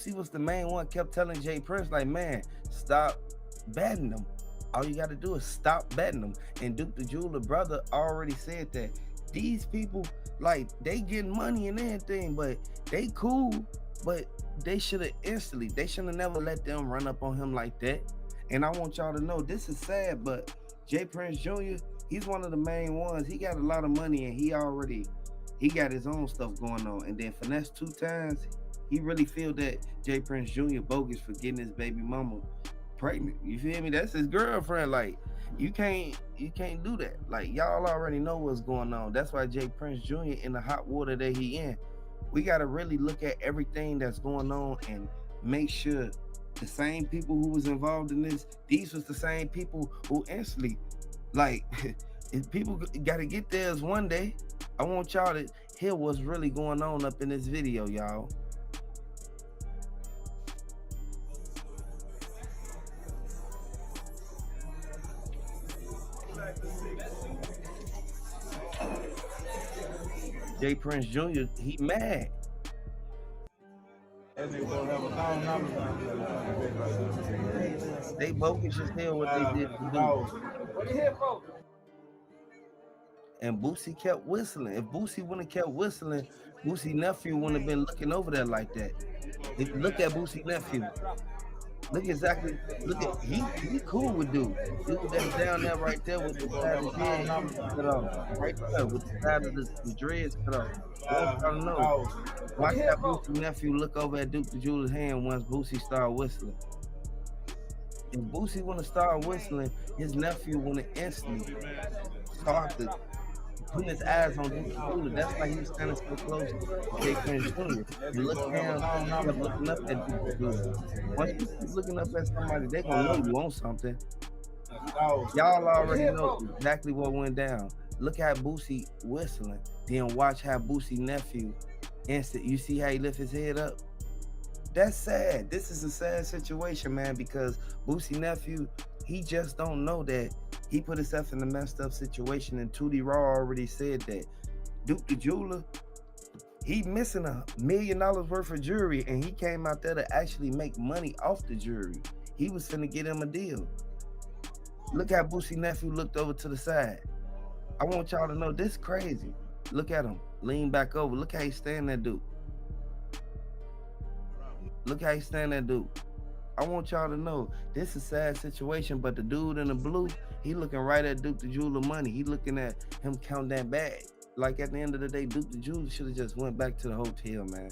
Boosie was the main one, kept telling Jay Prince, like, man, stop betting them. All you got to do is stop betting them. And Duke the Jeweler brother already said that these people, like, they getting money and everything, but they cool, but they should have they should have never let them run up on him like that. And I want y'all to know, this is sad, but Jay Prince Jr., he's one of the main ones. He got a lot of money and he got his own stuff going on. And then Finesse 2 times, he really feel that Jay Prince Jr. bogus for getting his baby mama pregnant. You feel me? That's his girlfriend. Like, you can't do that. Like, y'all already know what's going on. That's why Jay Prince Jr. in the hot water that he in. We got to really look at everything that's going on and make sure the same people who was involved in this, these was the same people who instantly, like, if people got to get theirs one day. I want y'all to hear what's really going on up in this video, y'all. Jay Prince Jr., he mad. They bogus as hell what they did to do. And Boosie kept whistling. If Boosie wouldn't have kept whistling, Boosie nephew wouldn't have been looking over there like that. Look at Boosie nephew. Look at he cool with Duke. Duke that's down there right there with the side of his head cut off. Right there with the side of the dreads cut off. I don't know. Watch that Boosie nephew look over at Duke the Jeweler's hand once Boosie start whistling. If Boosie wanna start whistling, his nephew wanna instantly start to put his eyes on Duke the Jeweler. That's why he was standing so close to Jay Prince Jr. You look down, kept looking up at Duke the Jeweler. Once you keep looking up at somebody, they gonna know you want something. Y'all already know exactly what went down. Look how Boosie whistling. Then watch how Boosie nephew instant. You see how he lift his head up? That's sad. This is a sad situation, man, because Boosie nephew, he just don't know that he put himself in a messed up situation. And Tootie Raw already said that Duke the Jeweler, he missing $1 million worth of jewelry, and he came out there to actually make money off the jewelry. He was finna get him a deal. Look how Boosie nephew looked over to the side. I want y'all to know this crazy. Look at him. Lean back over. Look how he stand there, Duke. Look how he stand there, Duke. I want y'all to know this is a sad situation, but the dude in the blue, he looking right at Duke the Jeweler money. He looking at him count that bag. Like, at the end of the day, Duke the Jeweler should have just went back to the hotel, man.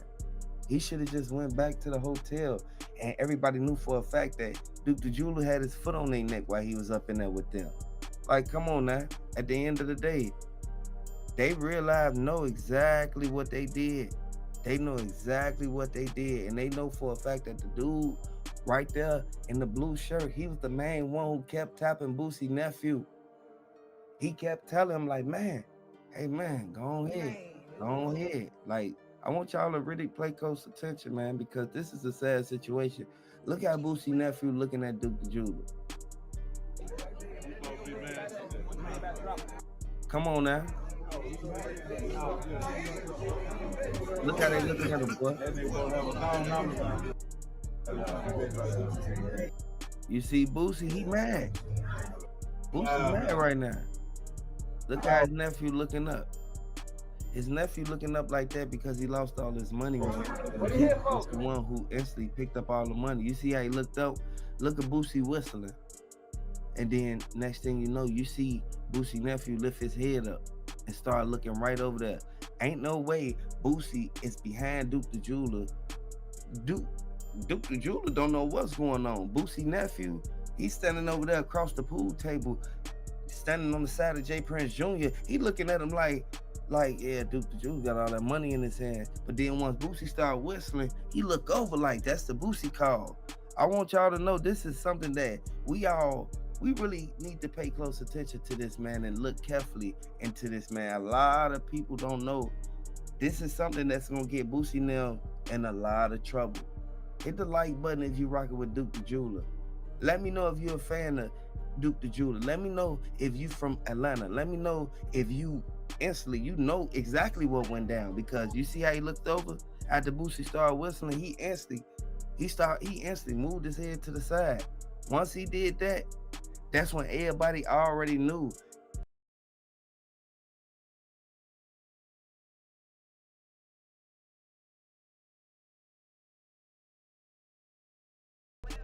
He should have just went back to the hotel, and everybody knew for a fact that Duke the Jeweler had his foot on their neck while he was up in there with them. Like, come on now. At the end of the day, they know exactly what they did. They know exactly what they did, and they know for a fact that the dude right there in the blue shirt, he was the main one who kept tapping Boosie nephew. He kept telling him, like, man, hey man, go ahead. Like, I want y'all to really pay close attention, man, because this is a sad situation. Look how Boosie nephew looking at Duke the Jeweler. Come on now. Look how they looking at him, boy. You see Boosie, he mad. Boosie's mad right now. Look how his nephew looking up. His nephew looking up like that because he lost all his money. He was the one who instantly picked up all the money. You see how he looked up? Look at Boosie whistling. And then next thing you know, you see Boosie nephew lift his head up and start looking right over there. Ain't no way Boosie is behind Duke the Jeweler. Duke the Jeweler don't know what's going on. Boosie nephew, he's standing over there across the pool table, standing on the side of Jay Prince Jr. He looking at him like, yeah, Duke the Jeweler got all that money in his hand. But then once Boosie started whistling, he look over like, that's the Boosie call. I want y'all to know this is something that we really need to pay close attention to this, man, and look carefully into this, man. A lot of people don't know. This is something that's going to get Boosie now in a lot of trouble. Hit the like button if you rocking with Duke the Jeweler. Let me know if you're a fan of Duke the Jeweler. Let me know if you from Atlanta. Let me know if you instantly, you know exactly what went down, because you see how he looked over after Boosie started whistling. He instantly He instantly moved his head to the side. Once he did that, that's when everybody already knew.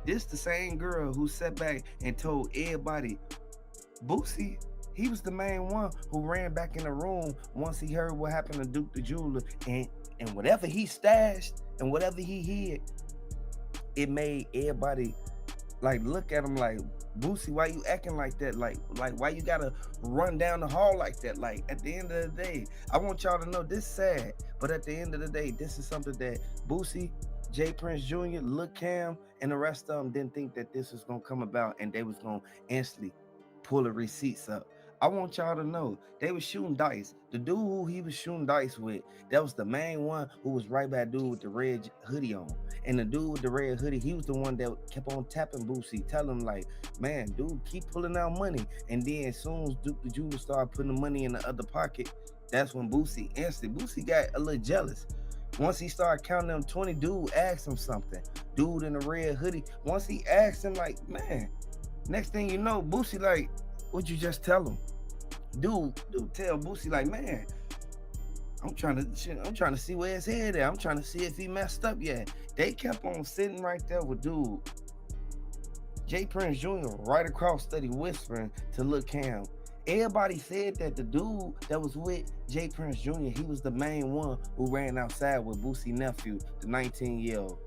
This the same girl who sat back and told everybody, Boosie, he was the main one who ran back in the room once he heard what happened to Duke the Jeweler, and whatever he stashed and whatever he hid, it made everybody like look at him like, Boosie, why you acting like that? Like why you gotta run down the hall like that? Like at the end of the day, I want y'all to know this sad, but at the end of the day, this is something that Boosie, J Prince Jr., Lil Cam, and the rest of them didn't think that this was gonna come about and they was gonna instantly pull the receipts up. I want y'all to know they was shooting dice. The dude who he was shooting dice with, that was the main one who was right by dude with the red hoodie on. And the dude with the red hoodie, he was the one that kept on tapping Boosie, telling him like, man, dude, keep pulling out money. And then as soon as Duke the Jeweler started putting the money in the other pocket, that's when Boosie got a little jealous. Once he started counting them 20, dude asked him something. Dude in the red hoodie, once he asked him like, man, next thing you know, Boosie like, what'd you just tell him? Dude tell Boosie like, man, I'm trying to see where his head at. I'm trying to see if he messed up yet. They kept on sitting right there with dude. J Prince Jr. right across, steady whispering to Lil Cam. Everybody said that the dude that was with J Prince Jr., he was the main one who ran outside with Boosie nephew, the 19-year-old.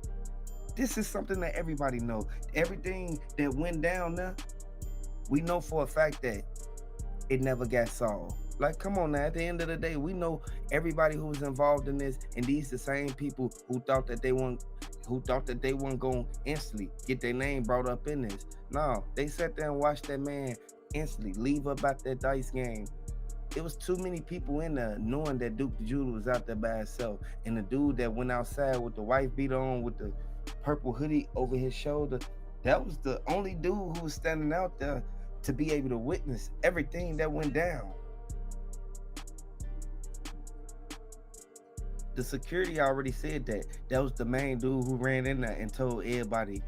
This is something that everybody know. Everything that went down there, we know for a fact that it never got solved. Like, come on now, at the end of the day, we know everybody who was involved in this, and these the same people who thought that they weren't gonna instantly get their name brought up in this. No, they sat there and watched that man instantly leave up out that dice game. It was too many people in there knowing that Duke the Jeweler was out there by himself. And the dude that went outside with the wife beater on with the purple hoodie over his shoulder, that was the only dude who was standing out there to be able to witness everything that went down. The security already said that was the main dude who ran in there and told everybody,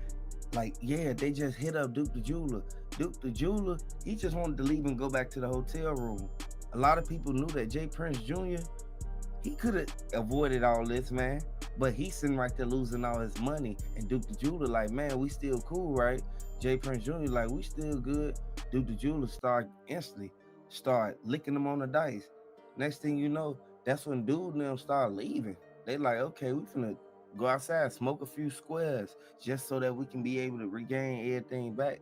like, yeah, they just hit up Duke the Jeweler. Duke the Jeweler, he just wanted to leave and go back to the hotel room. A lot of people knew that J Prince Jr., he could have avoided all this, man. But he's sitting right there losing all his money. And Duke the Jeweler like, man, we still cool, right? J Prince Jr. like, we still good. Duke the Jeweler start licking them on the dice. Next thing you know, that's when dude and them start leaving. They like, okay, we finna go outside, smoke a few squares, just so that we can be able to regain everything back.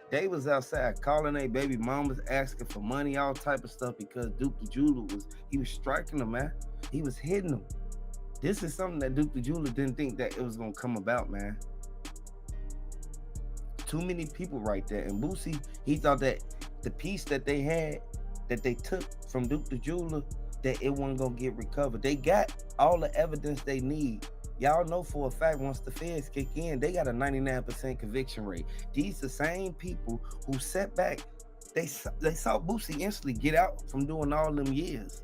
They was outside calling their baby mamas, asking for money, all type of stuff, because Duke the Jeweler was striking them, man. He was hitting them. This is something that Duke the Jeweler didn't think that it was gonna come about, man. Too many people right there. And Boosie, he thought that the piece that they had, that they took from Duke the Jeweler, that it wasn't gonna get recovered. They got all the evidence they need. Y'all know for a fact once the feds kick in, they got a 99% conviction rate. These the same people who sat back, they saw Boosie instantly get out from doing all them years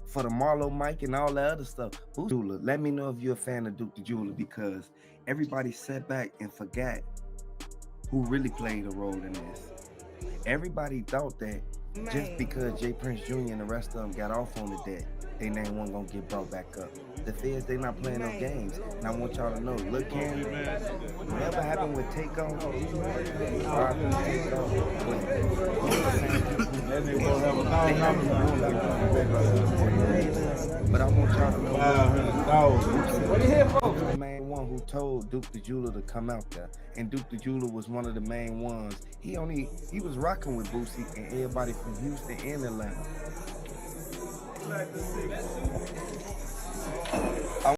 for the Marlo Mike and all that other stuff. Boosie, let me know if you're a fan of Duke the Jeweler, because everybody sat back and forgot who really played a role in this. Everybody thought that just because J Prince Jr. and the rest of them got off on the debt, their name wasn't gonna get brought back up. The feds, they not playing no games. And I want y'all to know, look, Cam, whatever happened with Takeoff, but I want y'all to know, what are you here for? The main one who told Duke the Jeweler to come out there, and Duke the Jeweler was one of the main ones. He was rocking with Boosie and everybody from Houston and Atlanta.